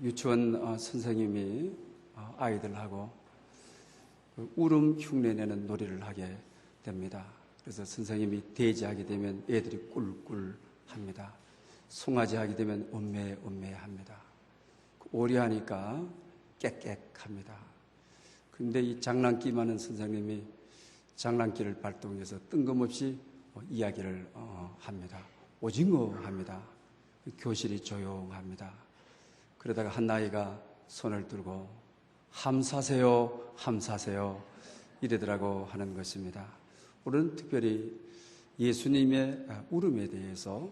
유치원 선생님이 아이들하고 울음 흉내내는 놀이를 하게 됩니다. 그래서 선생님이 돼지하게 되면 애들이 꿀꿀 합니다. 송아지 하게 되면 엄매 합니다. 오리 하니까 깨깨합니다. 근데 이 장난기 많은 선생님이 장난기를 발동해서 뜬금없이 이야기를 합니다. 오징어 합니다. 교실이 조용합니다. 그러다가 한 아이가 손을 들고 함사세요 이러더라고 하는 것입니다. 오늘은 특별히 예수님의 울음에 대해서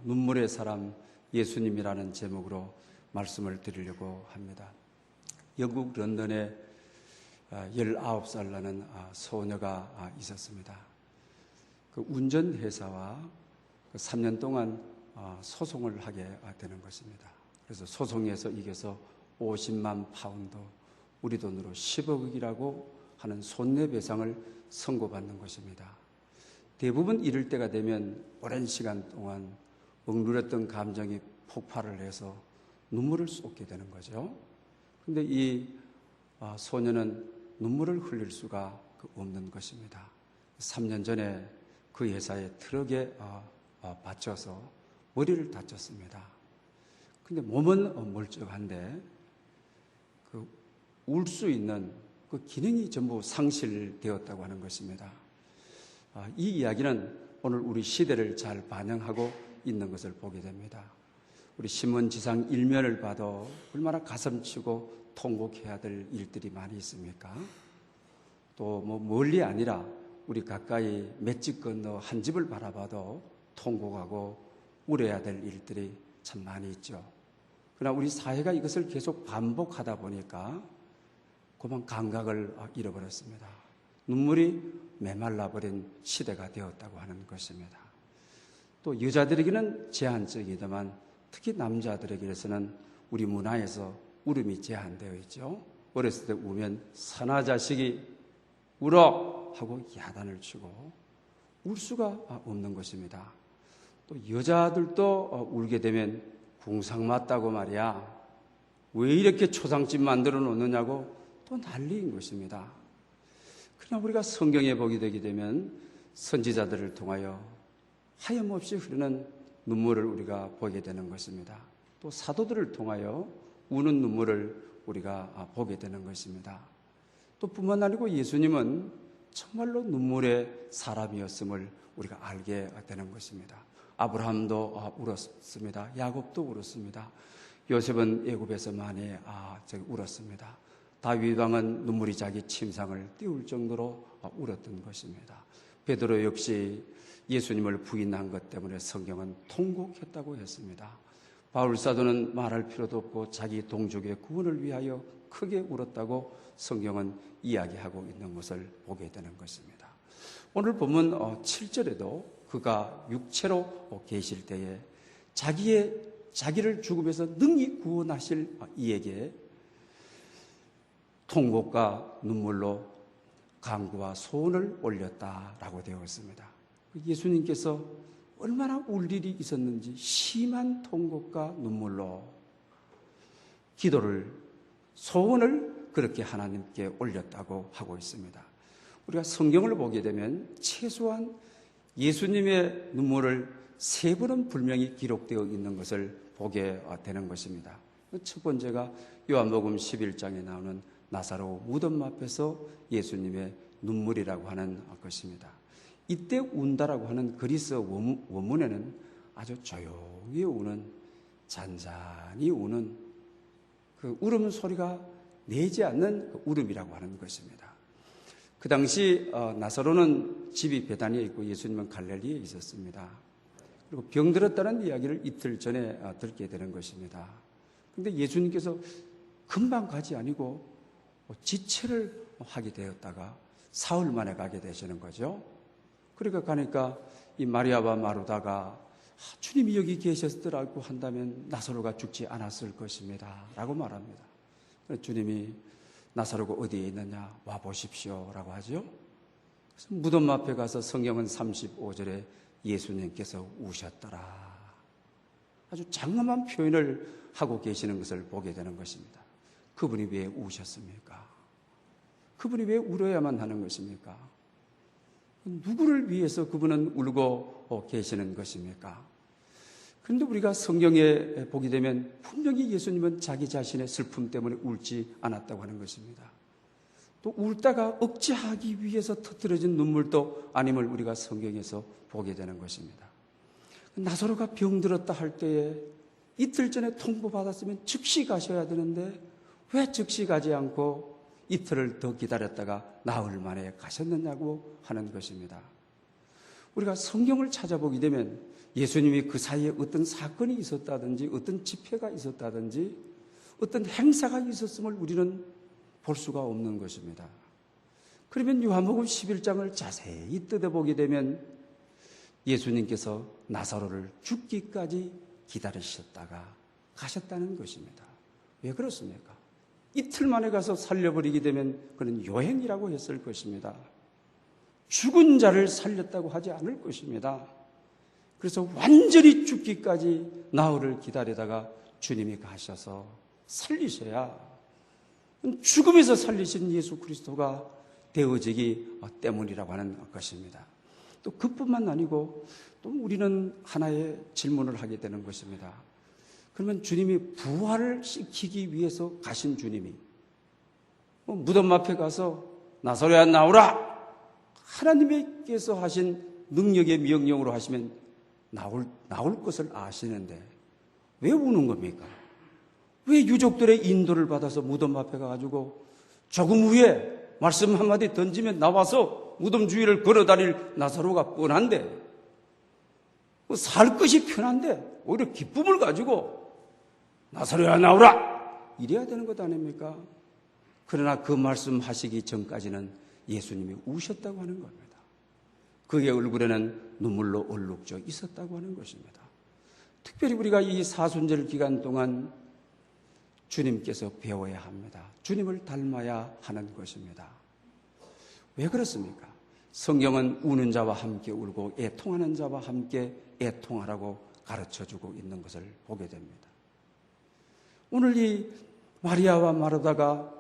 눈물의 사람 예수님이라는 제목으로 말씀을 드리려고 합니다. 영국 런던에 19살 나는 소녀가 있었습니다. 그 운전회사와 3년 동안 소송을 하게 되는 것입니다. 그래서 소송에서 이겨서 50만 파운드, 우리 돈으로 10억이라고 하는 손해배상을 선고받는 것입니다. 대부분 이럴 때가 되면 오랜 시간 동안 억누렸던 감정이 폭발을 해서 눈물을 쏟게 되는 거죠. 그런데 이 소녀는 눈물을 흘릴 수가 없는 것입니다. 3년 전에 그 회사의 트럭에 받쳐서 머리를 다쳤습니다. 근데 몸은 멀쩡한데 울 수 있는 그 기능이 전부 상실되었다고 하는 것입니다. 이 이야기는 오늘 우리 시대를 잘 반영하고 있는 것을 보게 됩니다. 우리 신문지상 일면을 봐도 얼마나 가슴치고 통곡해야 될 일들이 많이 있습니까? 또 멀리 아니라 우리 가까이 몇 집 건너 한 집을 바라봐도 통곡하고 울어야 될 일들이 참 많이 있죠. 그러나 우리 사회가 이것을 계속 반복하다 보니까 그만 감각을 잃어버렸습니다. 눈물이 메말라버린 시대가 되었다고 하는 것입니다. 또 여자들에게는 제한적이지만 특히 남자들에게서는 우리 문화에서 울음이 제한되어 있죠. 어렸을 때 우면 사나자식이 울어 하고 야단을 치고 울 수가 없는 것입니다. 또 여자들도 울게 되면 궁상 맞다고 말이야. 왜 이렇게 초상집 만들어 놓느냐고 또 난리인 것입니다. 그러나 우리가 성경에 보게 되게 되면 선지자들을 통하여 하염없이 흐르는 눈물을 우리가 보게 되는 것입니다. 또 사도들을 통하여 우는 눈물을 우리가 보게 되는 것입니다. 또 뿐만 아니고 예수님은 정말로 눈물의 사람이었음을 우리가 알게 되는 것입니다. 아브라함도 울었습니다. 야곱도 울었습니다. 요셉은 애굽에서 많이 울었습니다. 다윗 왕은 눈물이 자기 침상을 띄울 정도로 울었던 것입니다. 베드로 역시 예수님을 부인한 것 때문에 성경은 통곡했다고 했습니다. 바울 사도는 말할 필요도 없고 자기 동족의 구원을 위하여 크게 울었다고 성경은 이야기하고 있는 것을 보게 되는 것입니다. 오늘 보면 7절에도 그가 육체로 계실 때에 자기를 죽음에서 능히 구원하실 이에게 통곡과 눈물로 간구와 소원을 올렸다라고 되어 있습니다. 예수님께서 얼마나 울 일이 있었는지 심한 통곡과 눈물로 기도를, 소원을 그렇게 하나님께 올렸다고 하고 있습니다. 우리가 성경을 보게 되면 최소한 예수님의 눈물을 3번은 분명히 기록되어 있는 것을 보게 되는 것입니다. 첫 번째가 요한복음 11장에 나오는 나사로 무덤 앞에서 예수님의 눈물이라고 하는 것입니다. 이때 운다라고 하는 그리스 원문에는 아주 조용히 우는, 잔잔히 우는 그 울음 소리가 내지 않는 그 울음이라고 하는 것입니다. 그 당시 나사로는 집이 베다니에 있고 예수님은 갈릴리에 있었습니다. 그리고 병들었다는 이야기를 이틀 전에 듣게 되는 것입니다. 그런데 예수님께서 금방 가지 아니고 지체를 하게 되었다가 사흘 만에 가게 되시는 거죠. 그러니까 가니까 이 마리아와 마르다가 주님이 여기 계셨더라고 한다면 나사로가 죽지 않았을 것입니다 라고 말합니다. 주님이 나사로가 어디에 있느냐 와 보십시오 라고 하죠. 그래서 무덤 앞에 가서 성경은 35절에 예수님께서 우셨더라. 아주 장엄한 표현을 하고 계시는 것을 보게 되는 것입니다. 그분이 왜 우셨습니까? 그분이 왜 울어야만 하는 것입니까? 누구를 위해서 그분은 울고 계시는 것입니까? 그런데 우리가 성경에 보게 되면 분명히 예수님은 자기 자신의 슬픔 때문에 울지 않았다고 하는 것입니다. 또 울다가 억제하기 위해서 터뜨려진 눈물도 아님을 우리가 성경에서 보게 되는 것입니다. 나사로가 병들었다 할 때에 이틀 전에 통보받았으면 즉시 가셔야 되는데 왜 즉시 가지 않고 이틀을 더 기다렸다가 나흘 만에 가셨느냐고 하는 것입니다. 우리가 성경을 찾아보게 되면 예수님이 그 사이에 어떤 사건이 있었다든지 어떤 집회가 있었다든지 어떤 행사가 있었음을 우리는 볼 수가 없는 것입니다. 그러면 요한복음 11장을 자세히 뜯어보게 되면 예수님께서 나사로를 죽기까지 기다리셨다가 가셨다는 것입니다. 왜 그렇습니까? 이틀 만에 가서 살려버리게 되면 그는 요행이라고 했을 것입니다. 죽은 자를 살렸다고 하지 않을 것입니다. 그래서 완전히 죽기까지 나흘을 기다리다가 주님이 가셔서 살리셔야 죽음에서 살리신 예수 그리스도가 되어지기 때문이라고 하는 것입니다. 또 그뿐만 아니고 또 우리는 하나의 질문을 하게 되는 것입니다. 그러면 주님이 부활을 시키기 위해서 가신 주님이 무덤 앞에 가서 나사로야 나오라! 하나님께서 하신 능력의 명령으로 하시면 나올 것을 아시는데 왜 우는 겁니까? 왜 유족들의 인도를 받아서 무덤 앞에 가가지고 조금 후에 말씀 한마디 던지면 나와서 무덤 주위를 걸어다닐 나사로가 뻔한데 살 것이 편한데 오히려 기쁨을 가지고 나사로야 나오라! 이래야 되는 것 아닙니까? 그러나 그 말씀하시기 전까지는 예수님이 우셨다고 하는 겁니다. 그의 얼굴에는 눈물로 얼룩져 있었다고 하는 것입니다. 특별히 우리가 이 사순절 기간 동안 주님께서 배워야 합니다. 주님을 닮아야 하는 것입니다. 왜 그렇습니까? 성경은 우는 자와 함께 울고 애통하는 자와 함께 애통하라고 가르쳐주고 있는 것을 보게 됩니다. 오늘 이 마리아와 마르다가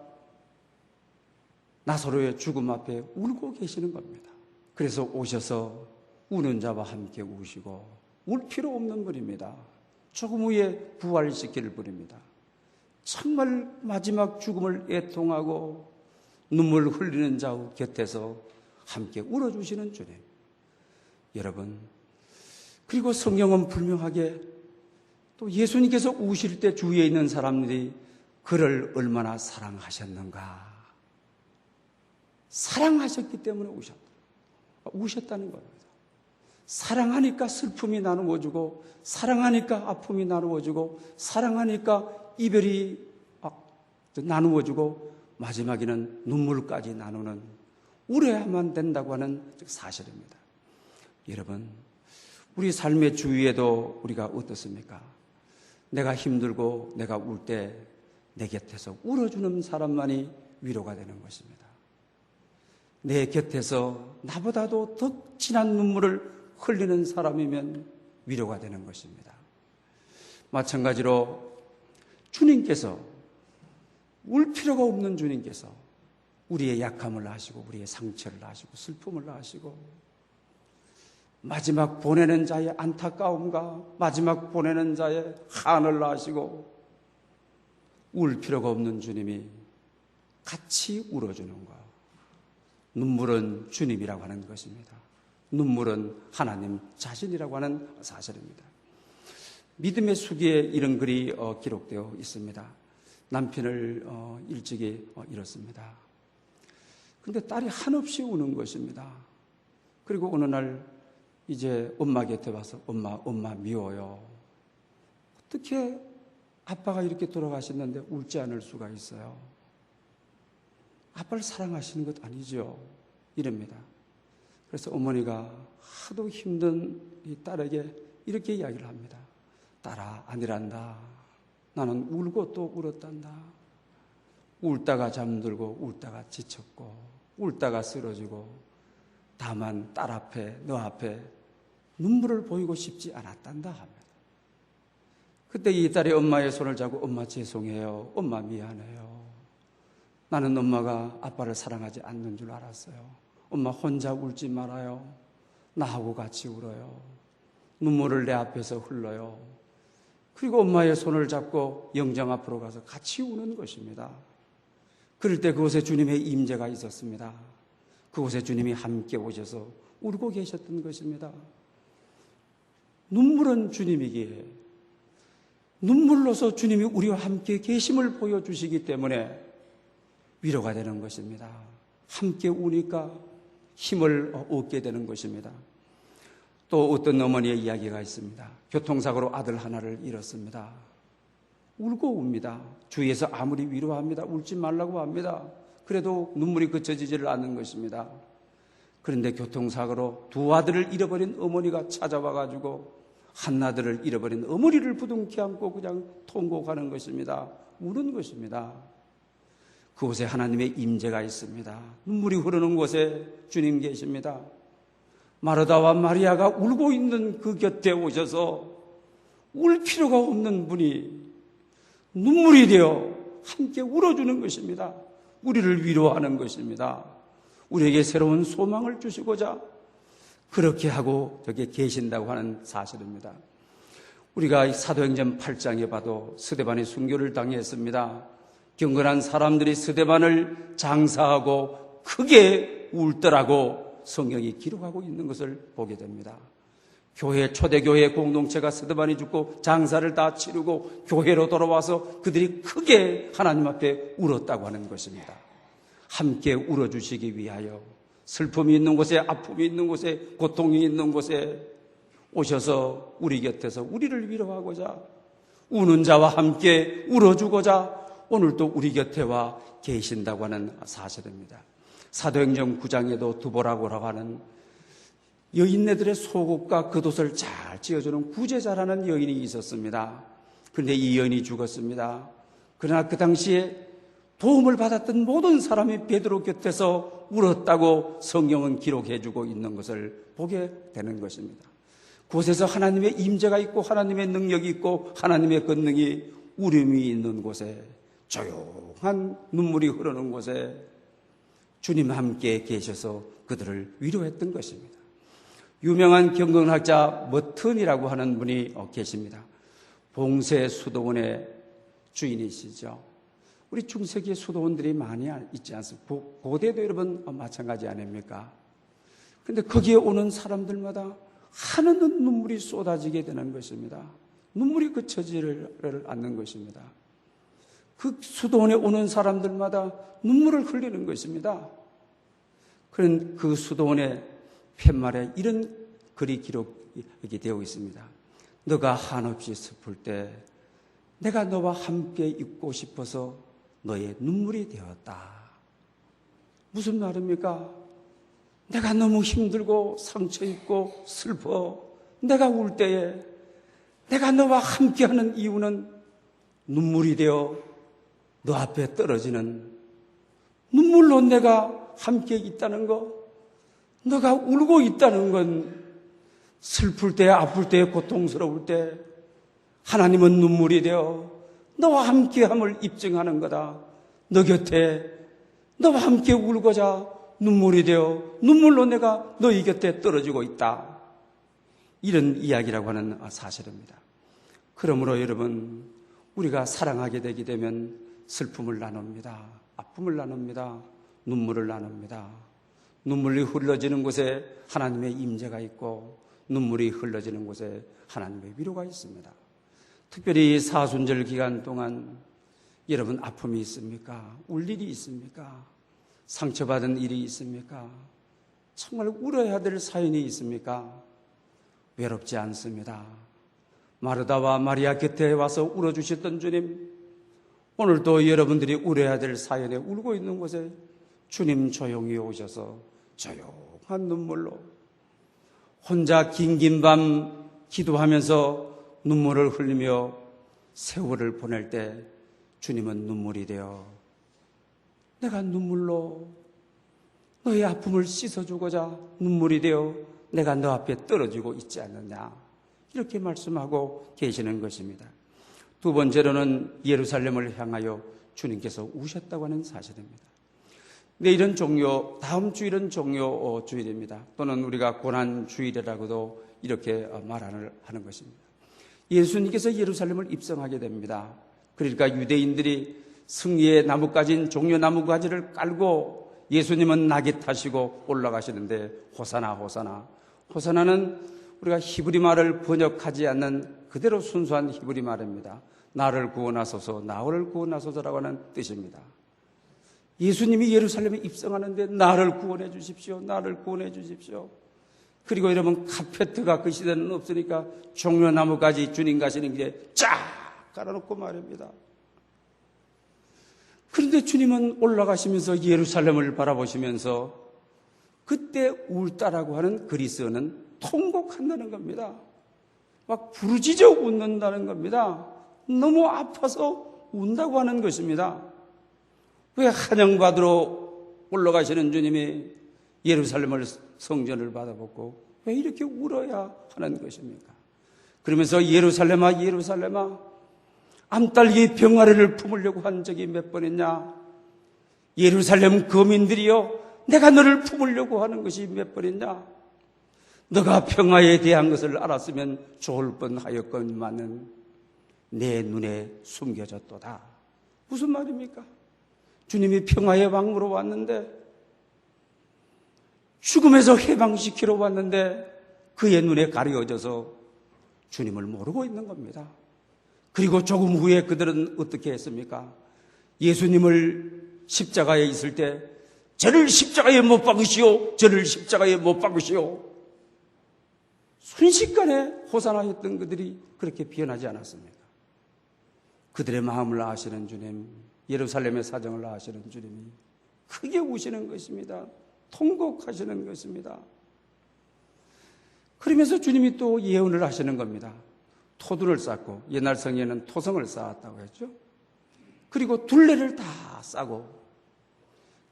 나사로의 죽음 앞에 울고 계시는 겁니다. 그래서 오셔서 우는 자와 함께 우시고 울 필요 없는 분입니다. 조금 후에 부활시킬 분입니다. 정말 마지막 죽음을 애통하고 눈물 흘리는 자 곁에서 함께 울어주시는 주님. 여러분, 그리고 성경은 분명하게 또 예수님께서 우실 때 주위에 있는 사람들이 그를 얼마나 사랑하셨는가. 사랑하셨기 때문에 우셨다는 겁니다. 사랑하니까 슬픔이 나누어지고 사랑하니까 아픔이 나누어지고 사랑하니까 이별이 나누어지고 마지막에는 눈물까지 나누는 울어야만 된다고 하는 사실입니다. 여러분, 우리 삶의 주위에도 우리가 어떻습니까? 내가 힘들고 내가 울 때 내 곁에서 울어주는 사람만이 위로가 되는 것입니다. 내 곁에서 나보다도 더 진한 눈물을 흘리는 사람이면 위로가 되는 것입니다. 마찬가지로 주님께서 울 필요가 없는 주님께서 우리의 약함을 아시고 우리의 상처를 아시고 슬픔을 아시고 마지막 보내는 자의 안타까움과 마지막 보내는 자의 한을 아시고 울 필요가 없는 주님이 같이 울어주는 것. 눈물은 주님이라고 하는 것입니다. 눈물은 하나님 자신이라고 하는 사실입니다. 믿음의 수기에 이런 글이 기록되어 있습니다. 남편을 일찍이 잃었습니다. 그런데 딸이 한없이 우는 것입니다. 그리고 어느 날 이제 엄마 곁에 와서 엄마 미워요. 어떻게 아빠가 이렇게 돌아가셨는데 울지 않을 수가 있어요? 아빠를 사랑하시는 것 아니죠? 이럽니다. 그래서 어머니가 하도 힘든 이 딸에게 이렇게 이야기를 합니다. 딸아, 아니란다. 나는 울고 또 울었단다. 울다가 잠들고 울다가 지쳤고 울다가 쓰러지고 다만 딸 앞에 너 앞에 눈물을 보이고 싶지 않았단다 합니다. 그때 이 딸이 엄마의 손을 잡고 엄마 죄송해요. 엄마 미안해요. 나는 엄마가 아빠를 사랑하지 않는 줄 알았어요. 엄마 혼자 울지 말아요. 나하고 같이 울어요. 눈물을 내 앞에서 흘러요. 그리고 엄마의 손을 잡고 영정 앞으로 가서 같이 우는 것입니다. 그럴 때 그곳에 주님의 임재가 있었습니다. 그곳에 주님이 함께 오셔서 울고 계셨던 것입니다. 눈물은 주님이기에 눈물로서 주님이 우리와 함께 계심을 보여주시기 때문에 위로가 되는 것입니다. 함께 우니까 힘을 얻게 되는 것입니다. 또 어떤 어머니의 이야기가 있습니다. 교통사고로 아들 하나를 잃었습니다. 울고 웁니다. 주위에서 아무리 위로합니다. 울지 말라고 합니다. 그래도 눈물이 그쳐지지를 않는 것입니다. 그런데 교통사고로 두 아들을 잃어버린 어머니가 찾아와가지고 한 아들을 잃어버린 어머니를 부둥켜 안고 그냥 통곡하는 것입니다. 우는 것입니다. 그곳에 하나님의 임재가 있습니다. 눈물이 흐르는 곳에 주님 계십니다. 마르다와 마리아가 울고 있는 그 곁에 오셔서 울 필요가 없는 분이 눈물이 되어 함께 울어주는 것입니다. 우리를 위로하는 것입니다. 우리에게 새로운 소망을 주시고자 그렇게 하고 저기 계신다고 하는 사실입니다. 우리가 사도행전 8장에 봐도 스데반이 순교를 당했습니다. 경건한 사람들이 스데반을 장사하고 크게 울더라고 성경이 기록하고 있는 것을 보게 됩니다. 초대교회 공동체가 스데반이 죽고 장사를 다 치르고 교회로 돌아와서 그들이 크게 하나님 앞에 울었다고 하는 것입니다. 함께 울어주시기 위하여 슬픔이 있는 곳에, 아픔이 있는 곳에, 고통이 있는 곳에 오셔서 우리 곁에서 우리를 위로하고자, 우는 자와 함께 울어주고자 오늘도 우리 곁에 와 계신다고 하는 사실입니다. 사도행전 9장에도 두보라고라고 하는 여인네들의 속옷과 겉옷을 잘 찌어주는 구제자라는 여인이 있었습니다. 그런데 이 여인이 죽었습니다. 그러나 그 당시에 도움을 받았던 모든 사람이 베드로 곁에서 울었다고 성경은 기록해주고 있는 것을 보게 되는 것입니다. 그곳에서 하나님의 임재가 있고 하나님의 능력이 있고 하나님의 권능이 울음이 있는 곳에, 조용한 눈물이 흐르는 곳에 주님 함께 계셔서 그들을 위로했던 것입니다. 유명한 경건학자 머튼이라고 하는 분이 계십니다. 봉쇄 수도원의 주인이시죠. 우리 중세기의 수도원들이 많이 있지 않습니까? 고대도 여러분 마찬가지 아닙니까? 그런데 거기에 오는 사람들마다 하나는 눈물이 쏟아지게 되는 것입니다. 눈물이 그쳐지를 않는 것입니다. 그 수도원에 오는 사람들마다 눈물을 흘리는 것입니다. 그런 그 수도원의 팻말에 이런 글이 기록이 되어 있습니다. 너가 한없이 슬플 때 내가 너와 함께 있고 싶어서 너의 눈물이 되었다. 무슨 말입니까? 내가 너무 힘들고 상처 있고 슬퍼 내가 울 때에 내가 너와 함께하는 이유는 눈물이 되어 너 앞에 떨어지는 눈물로 내가 함께 있다는 것, 너가 울고 있다는 건 슬플 때, 아플 때, 고통스러울 때 하나님은 눈물이 되어 너와 함께함을 입증하는 거다. 너 곁에 너와 함께 울고자 눈물이 되어 눈물로 내가 너희 곁에 떨어지고 있다. 이런 이야기라고 하는 사실입니다. 그러므로 여러분, 우리가 사랑하게 되게 되면 슬픔을 나눕니다. 아픔을 나눕니다. 눈물을 나눕니다. 눈물이 흘러지는 곳에 하나님의 임재가 있고 눈물이 흘러지는 곳에 하나님의 위로가 있습니다. 특별히 사순절 기간 동안 여러분 아픔이 있습니까? 울 일이 있습니까? 상처받은 일이 있습니까? 정말 울어야 될 사연이 있습니까? 외롭지 않습니다. 마르다와 마리아 곁에 와서 울어주셨던 주님, 오늘도 여러분들이 울어야 될 사연에 울고 있는 곳에 주님 조용히 오셔서 조용한 눈물로 혼자 긴긴 밤 기도하면서 눈물을 흘리며 세월을 보낼 때 주님은 눈물이 되어 내가 눈물로 너의 아픔을 씻어주고자 눈물이 되어 내가 너 앞에 떨어지고 있지 않느냐, 이렇게 말씀하고 계시는 것입니다. 두 번째로는 예루살렘을 향하여 주님께서 우셨다고 하는 사실입니다. 내일은 종료, 다음 주일은 종료 주일입니다. 또는 우리가 고난 주일이라고도 이렇게 말하는 것입니다. 예수님께서 예루살렘을 입성하게 됩니다. 그러니까 유대인들이 승리의 나뭇가지인 종려 나뭇가지를 깔고 예수님은 낙에 타시고 올라가시는데 호사나 호사나, 호사나는 우리가 히브리 말을 번역하지 않는 그대로 순수한 히브리 말입니다. 나를 구원하소서, 나를 구원하소서라고 하는 뜻입니다. 예수님이 예루살렘에 입성하는데 나를 구원해 주십시오, 나를 구원해 주십시오. 그리고 여러분, 카페트가 그 시대는 없으니까 종려나무까지 주님 가시는 길에 쫙 깔아놓고 말입니다. 그런데 주님은 올라가시면서 예루살렘을 바라보시면서 그때 울다라고 하는 그리스어는 통곡한다는 겁니다. 막 부르짖어 웃는다는 겁니다. 너무 아파서 운다고 하는 것입니다. 왜 환영받으러 올라가시는 주님이 예루살렘을 성전을 받아보고 왜 이렇게 울어야 하는 것입니까? 그러면서 예루살렘아 예루살렘아 암딸기 병아리를 품으려고 한 적이 몇 번 있냐? 예루살렘 거민들이여 내가 너를 품으려고 하는 것이 몇 번 있냐? 너가 평화에 대한 것을 알았으면 좋을 뻔하였건만은 내 눈에 숨겨졌도다. 무슨 말입니까? 주님이 평화의 왕으로 왔는데, 죽음에서 해방시키러 왔는데 그의 눈에 가려져서 주님을 모르고 있는 겁니다. 그리고 조금 후에 그들은 어떻게 했습니까? 예수님을 십자가에 있을 때 저를 십자가에 못 박으시오, 저를 십자가에 못 박으시오. 순식간에 호산하였던 그들이 그렇게 변하지 않았습니까? 그들의 마음을 아시는 주님, 예루살렘의 사정을 아시는 주님이 크게 우시는 것입니다. 통곡하시는 것입니다. 그러면서 주님이 또 예언을 하시는 겁니다. 토두를 쌓고, 옛날 성에는 토성을 쌓았다고 했죠. 그리고 둘레를 다 싸고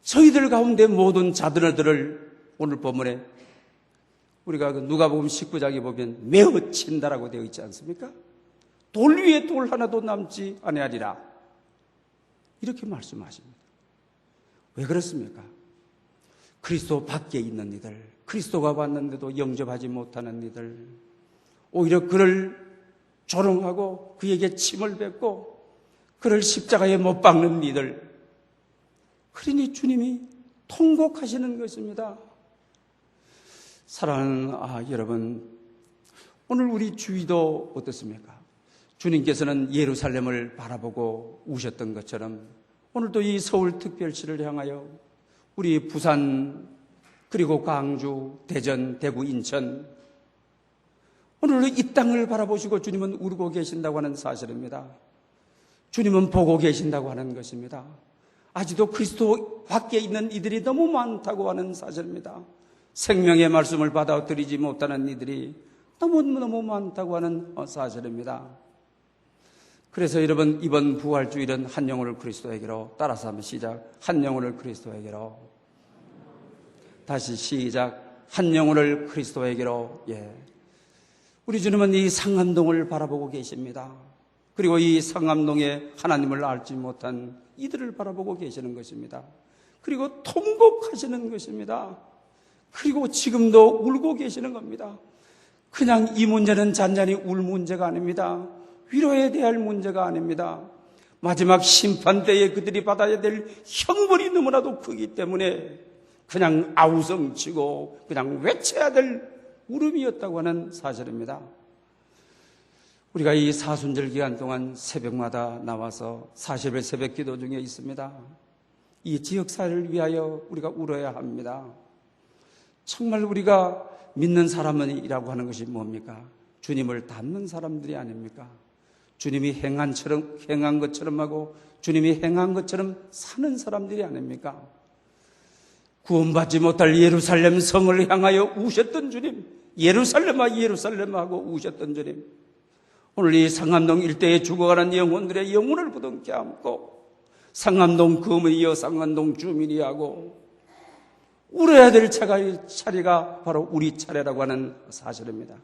저희들 가운데 모든 자들을 오늘 본문에 우리가 누가복음 19장에 보면 메어 친다라고 되어 있지 않습니까? 돌 위에 돌 하나도 남지 아니하리라 이렇게 말씀하십니다. 왜 그렇습니까? 그리스도 밖에 있는 이들, 그리스도가 왔는데도 영접하지 못하는 이들, 오히려 그를 조롱하고 그에게 침을 뱉고 그를 십자가에 못 박는 이들, 그러니 주님이 통곡하시는 것입니다. 사랑하는 여러분, 오늘 우리 주위도 어떻습니까? 주님께서는 예루살렘을 바라보고 우셨던 것처럼 오늘도 이 서울특별시를 향하여 우리 부산, 그리고 광주, 대전, 대구, 인천, 오늘 이 땅을 바라보시고 주님은 울고 계신다고 하는 사실입니다. 주님은 보고 계신다고 하는 것입니다. 아직도 그리스도 밖에 있는 이들이 너무 많다고 하는 사실입니다. 생명의 말씀을 받아들이지 못하는 이들이 너무너무 많다고 하는 사실입니다. 그래서 여러분, 이번 부활주일은 한 영혼을 그리스도에게로, 따라서 한번 시작. 한 영혼을 그리스도에게로. 다시 시작. 한 영혼을 그리스도에게로. 우리 주님은 이 상암동을 바라보고 계십니다. 그리고 이 상암동에 하나님을 알지 못한 이들을 바라보고 계시는 것입니다. 그리고 통곡하시는 것입니다. 그리고 지금도 울고 계시는 겁니다. 그냥 이 문제는 잔잔히 울 문제가 아닙니다. 위로해야 될 문제가 아닙니다. 마지막 심판 때에 그들이 받아야 될 형벌이 너무나도 크기 때문에 그냥 아우성치고 그냥 외쳐야 될 울음이었다고 하는 사실입니다. 우리가 이 사순절 기간 동안 새벽마다 나와서 40일 새벽 기도 중에 있습니다. 이 지역사회를 위하여 우리가 울어야 합니다. 정말 우리가 믿는 사람이라고 하는 것이 뭡니까? 주님을 닮는 사람들이 아닙니까? 주님이 행한 것처럼 하고 주님이 행한 것처럼 사는 사람들이 아닙니까? 구원받지 못할 예루살렘 성을 향하여 우셨던 주님, 예루살렘아 예루살렘 하고 우셨던 주님, 오늘 이 상암동 일대에 죽어가는 영혼들의 영혼을 부둥켜 안고 상암동 거민이여 상암동 주민이 하고 울어야 될 차례가 바로 우리 차례라고 하는 사실입니다.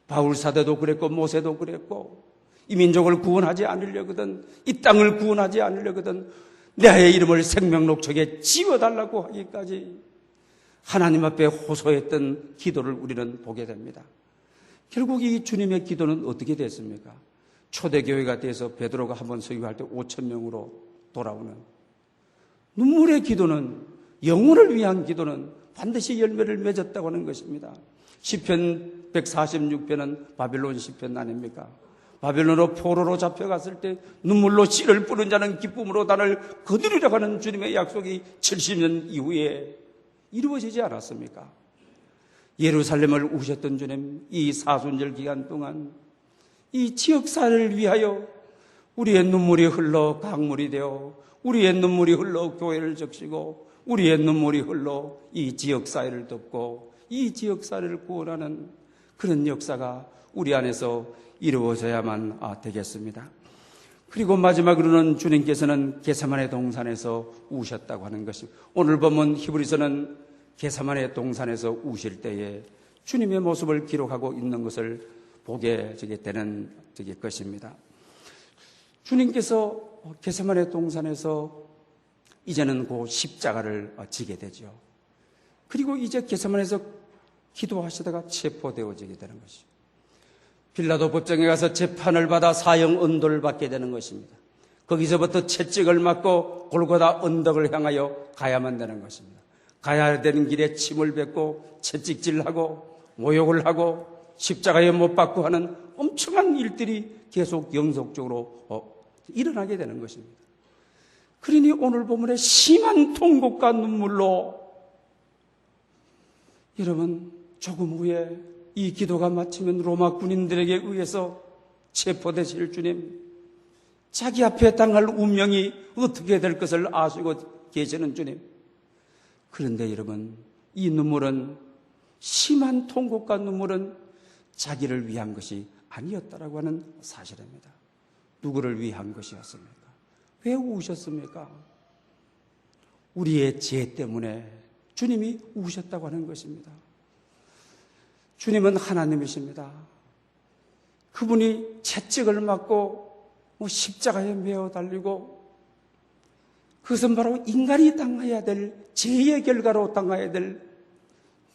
바울 사도도 그랬고 모세도 그랬고 이 민족을 구원하지 않으려거든, 이 땅을 구원하지 않으려거든 내 이름을 생명록책에 지워달라고 하기까지 하나님 앞에 호소했던 기도를 우리는 보게 됩니다. 결국 이 주님의 기도는 어떻게 됐습니까? 초대교회가 돼서 베드로가 한번 설교할 때 5,000명으로 돌아오는 눈물의 기도는, 영혼을 위한 기도는 반드시 열매를 맺었다고 하는 것입니다. 시편 146편은 바벨론 시편 아닙니까? 바벨론으로 포로로 잡혀갔을 때 눈물로 씨를 뿌린 자는 기쁨으로 나를 거두리라고 하는 주님의 약속이 70년 이후에 이루어지지 않았습니까? 예루살렘을 우셨던 주님, 이 사순절 기간 동안 이 지역사회를 위하여 우리의 눈물이 흘러 강물이 되어, 우리의 눈물이 흘러 교회를 적시고, 우리의 눈물이 흘러 이 지역사회를 덮고 이 지역사회를 구원하는 그런 역사가 우리 안에서 이루어져야만 되겠습니다. 그리고 마지막으로는 주님께서는 겟세마네 동산에서 우셨다고 하는 것입니다. 오늘 보면 히브리서는 겟세마네 동산에서 우실 때에 주님의 모습을 기록하고 있는 것을 보게 되는 것입니다. 주님께서 겟세마네 동산에서 이제는 그 십자가를 지게 되죠. 그리고 이제 겟세마네에서 기도하시다가 체포되어지게 되는 것이죠. 빌라도 법정에 가서 재판을 받아 사형 언도를 받게 되는 것입니다. 거기서부터 채찍을 맞고 골고다 언덕을 향하여 가야만 되는 것입니다. 가야 되는 길에 침을 뱉고 채찍질하고 모욕을 하고 십자가에 못 박고 하는 엄청난 일들이 계속 영속적으로 일어나게 되는 것입니다. 그러니 오늘 본문에 심한 통곡과 눈물로, 여러분 조금 후에 이 기도가 마치면 로마 군인들에게 의해서 체포되실 주님, 자기 앞에 당할 운명이 어떻게 될 것을 아시고 계시는 주님, 그런데 여러분 이 눈물은, 심한 통곡과 눈물은 자기를 위한 것이 아니었다라고 하는 사실입니다. 누구를 위한 것이었습니까? 왜 우셨습니까? 우리의 죄 때문에 주님이 우셨다고 하는 것입니다. 주님은 하나님이십니다. 그분이 채찍을 맞고 십자가에 매어 달리고, 그것은 바로 인간이 당해야 될 죄의 결과로 당해야 될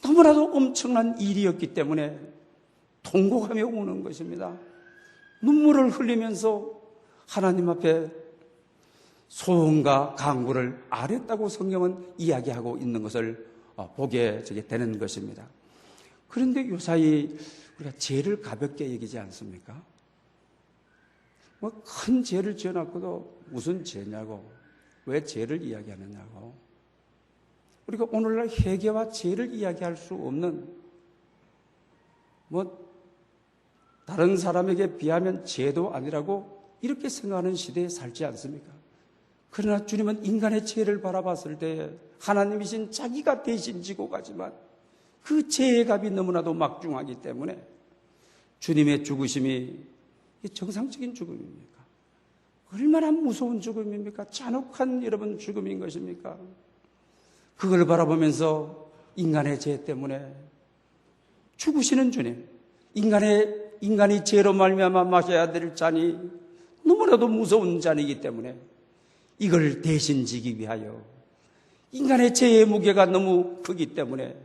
너무나도 엄청난 일이었기 때문에 통곡하며 우는 것입니다. 눈물을 흘리면서 하나님 앞에 소원과 간구를 아뢰었다고 성경은 이야기하고 있는 것을 보게 되는 것입니다. 그런데 요사이 우리가 죄를 가볍게 여기지 않습니까? 큰 죄를 지어놨고도 무슨 죄냐고, 왜 죄를 이야기하느냐고. 우리가 오늘날 회개와 죄를 이야기할 수 없는, 다른 사람에게 비하면 죄도 아니라고 이렇게 생각하는 시대에 살지 않습니까? 그러나 주님은 인간의 죄를 바라봤을 때 하나님이신 자기가 대신 지고 가지만 그 죄의 값이 너무나도 막중하기 때문에 주님의 죽으심이 정상적인 죽음입니까? 얼마나 무서운 죽음입니까? 잔혹한 여러분 죽음인 것입니까? 그걸 바라보면서 인간의 죄 때문에 죽으시는 주님, 인간이 죄로 말미암아 마셔야 될 잔이 너무나도 무서운 잔이기 때문에 이걸 대신 지기 위하여, 인간의 죄의 무게가 너무 크기 때문에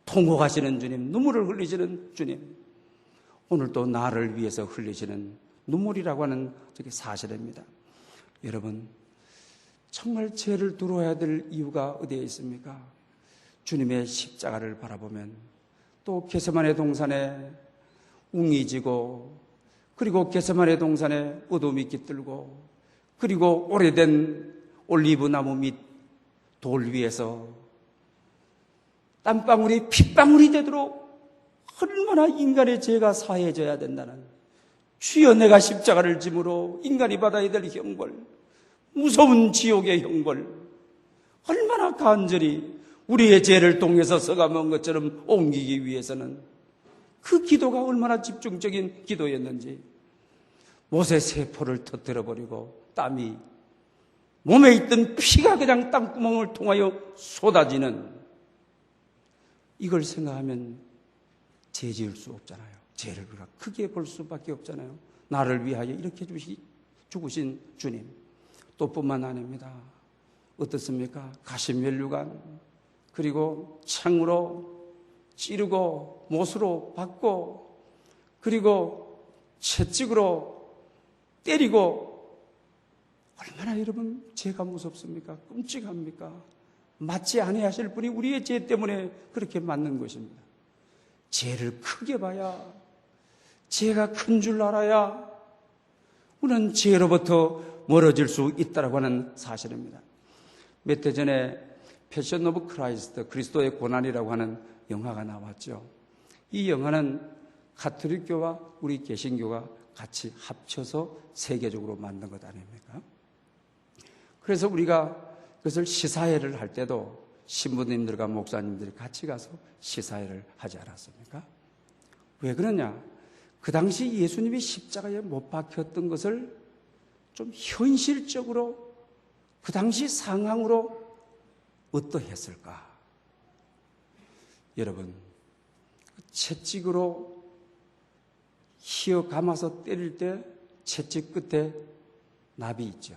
통곡하시는 주님, 눈물을 흘리시는 주님, 오늘도 나를 위해서 흘리시는 눈물이라고 하는 사실입니다. 여러분, 정말 죄를 두려워야 될 이유가 어디에 있습니까? 주님의 십자가를 바라보면, 또 겟세마네 동산에 웅이 지고, 그리고 겟세마네 동산에 어둠이 깃들고, 그리고 오래된 올리브 나무 밑 돌 위에서 땀방울이 핏방울이 되도록 얼마나 인간의 죄가 사해져야 된다는, 주여 내가 십자가를 짐으로 인간이 받아야 될 형벌, 무서운 지옥의 형벌, 얼마나 간절히 우리의 죄를 통해서 써가먹은 것처럼 옮기기 위해서는 그 기도가 얼마나 집중적인 기도였는지, 못의 세포를 터뜨려버리고 땀이, 몸에 있던 피가 그냥 땅구멍을 통하여 쏟아지는, 이걸 생각하면 죄 지을 수 없잖아요. 죄를 우리가 크게 볼 수밖에 없잖아요. 나를 위하여 이렇게 죽으신 주님. 또 뿐만 아닙니다. 어떻습니까? 가시면류관, 그리고 창으로 찌르고 못으로 박고, 그리고 채찍으로 때리고, 얼마나 여러분 죄가 무섭습니까? 끔찍합니까? 맞지 아니하실 분이 우리의 죄 때문에 그렇게 맞는 것입니다. 죄를 크게 봐야, 죄가 큰 줄 알아야 우리는 죄로부터 멀어질 수 있다고 하는 사실입니다. 몇 해 전에 패션 오브 크라이스트, 그리스도의 고난이라고 하는 영화가 나왔죠. 이 영화는 가톨릭교와 우리 개신교가 같이 합쳐서 세계적으로 만든 것 아닙니까? 그래서 우리가 그것을 시사회를 할 때도 신부님들과 목사님들이 같이 가서 시사회를 하지 않았습니까? 왜 그러냐? 그 당시 예수님이 십자가에 못 박혔던 것을 좀 현실적으로 그 당시 상황으로 어떠했을까? 여러분, 채찍으로 휘어 감아서 때릴 때 채찍 끝에 납이 있죠.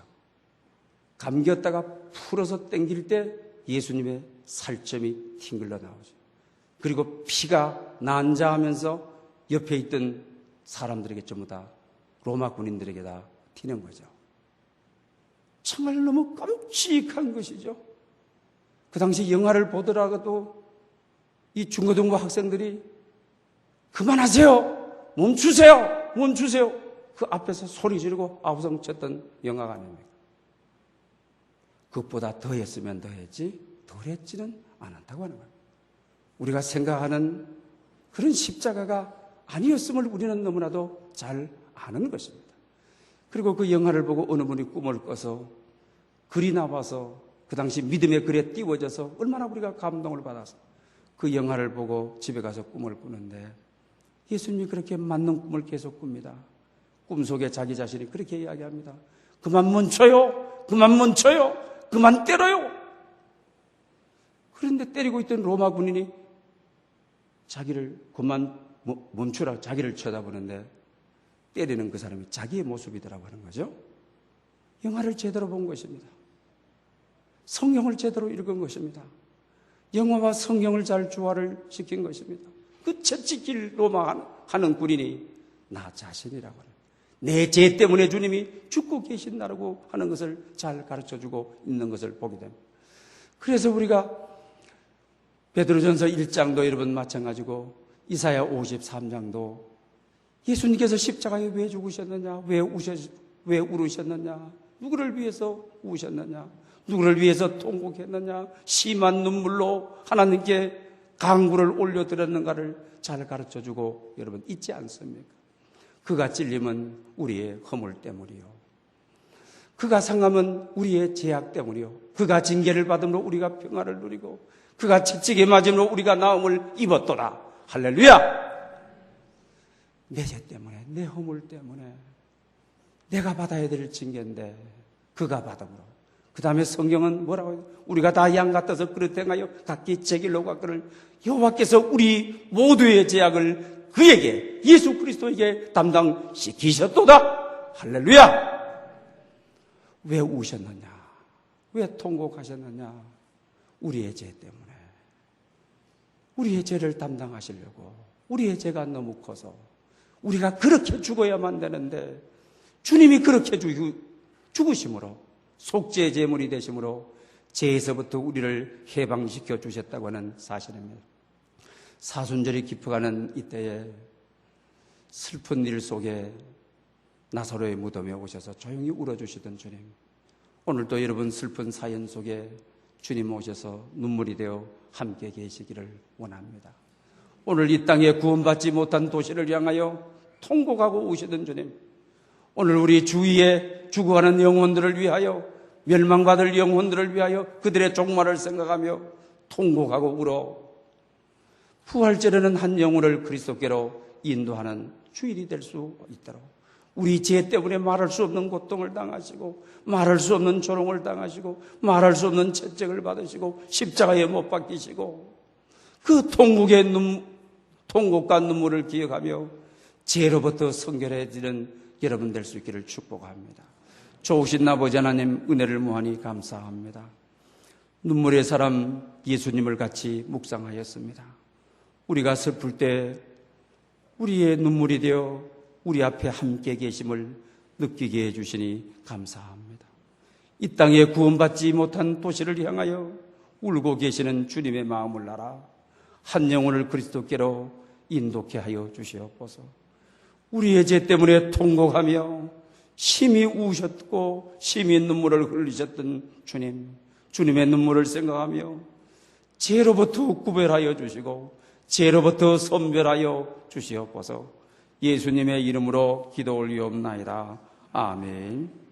감겼다가 풀어서 당길 때 예수님의 살점이 튕글러 나오죠. 그리고 피가 난자하면서 옆에 있던 사람들에게 전부 다 로마 군인들에게 다 튀는 거죠. 정말 너무 끔찍한 것이죠. 그 당시 영화를 보더라도 이 중고등부 학생들이 그만하세요! 멈추세요! 멈추세요! 그 앞에서 소리 지르고 아우성 쳤던 영화가 아닙니까? 그것보다 더 했으면 더 했지 덜 했지는 않았다고 하는 거예요. 우리가 생각하는 그런 십자가가 아니었음을 우리는 너무나도 잘 아는 것입니다. 그리고 그 영화를 보고 어느 분이 꿈을 꿔서 글이 나와서 그 당시 믿음의 글에 띄워져서 얼마나 우리가 감동을 받아서 그 영화를 보고 집에 가서 꿈을 꾸는데 예수님이 그렇게 맞는 꿈을 계속 꿉니다. 꿈속에 자기 자신이 그렇게 이야기합니다. 그만 멈춰요! 그만 멈춰요! 그만 때려요! 그런데 때리고 있던 로마 군인이 자기를 그만 멈추라 자기를 쳐다보는데 때리는 그 사람이 자기의 모습이더라고 하는 거죠. 영화를 제대로 본 것입니다. 성경을 제대로 읽은 것입니다. 영화와 성경을 잘 조화를 시킨 것입니다. 그 채찍질 로마하는 군인이 나 자신이라고 하는 내 죄 때문에 주님이 죽고 계신다라고 하는 것을 잘 가르쳐주고 있는 것을 보게 됩니다. 그래서 우리가 베드로전서 1장도 여러분 마찬가지고 이사야 53장도 예수님께서 십자가에 왜 죽으셨느냐, 왜 울으셨느냐, 누구를 위해서 우셨느냐, 누구를 위해서 통곡했느냐, 심한 눈물로 하나님께 강구를 올려드렸는가를 잘 가르쳐주고 여러분 잊지 않습니까? 그가 찔림은 우리의 허물 때문이요, 그가 상함은 우리의 죄악 때문이요, 그가 징계를 받음으로 우리가 평화를 누리고 그가 채찍에 맞음으로 우리가 나음을 입었도다. 할렐루야! 내 죄 때문에, 내 허물 때문에 내가 받아야 될 징계인데 그가 받음으로. 그 다음에 성경은 뭐라고 해요? 우리가 다 양 같아서 그릇 행하여 각기 제 길로 갔거늘 여호와께서 우리 모두의 죄악을 그에게, 예수 그리스도에게 담당시키셨도다. 할렐루야! 왜 우셨느냐? 왜 통곡하셨느냐? 우리의 죄 때문에. 우리의 죄를 담당하시려고. 우리의 죄가 너무 커서 우리가 그렇게 죽어야만 되는데 주님이 그렇게 죽으심으로, 속죄 제물이 되심으로 죄에서부터 우리를 해방시켜 주셨다고 하는 사실입니다. 사순절이 깊어가는 이때에 슬픈 일 속에 나사로의 무덤에 오셔서 조용히 울어주시던 주님, 오늘도 여러분 슬픈 사연 속에 주님 오셔서 눈물이 되어 함께 계시기를 원합니다. 오늘 이 땅에 구원받지 못한 도시를 향하여 통곡하고 오시던 주님, 오늘 우리 주위에 죽어가는 영혼들을 위하여, 멸망받을 영혼들을 위하여 그들의 종말을 생각하며 통곡하고 울어 부활절에는 한 영혼을 그리스도께로 인도하는 주일이 될 수 있도록 우리 죄 때문에 말할 수 없는 고통을 당하시고 말할 수 없는 조롱을 당하시고 말할 수 없는 채찍을 받으시고 십자가에 못 박히시고 그 통곡과 눈물을 기억하며 죄로부터 성결해지는 여러분 될 수 있기를 축복합니다. 좋으신 아버지 하나님, 은혜를 무한히 감사합니다. 눈물의 사람 예수님을 같이 묵상하였습니다. 우리가 슬플 때 우리의 눈물이 되어 우리 앞에 함께 계심을 느끼게 해주시니 감사합니다. 이 땅에 구원받지 못한 도시를 향하여 울고 계시는 주님의 마음을 알아 한 영혼을 그리스도께로 인도케 하여 주시옵소서. 우리의 죄 때문에 통곡하며 심히 우셨고 심히 눈물을 흘리셨던 주님, 주님의 눈물을 생각하며 죄로부터 구별하여 주시고 죄로부터 선별하여 주시옵소서. 예수님의 이름으로 기도 올리옵나이다. 아멘.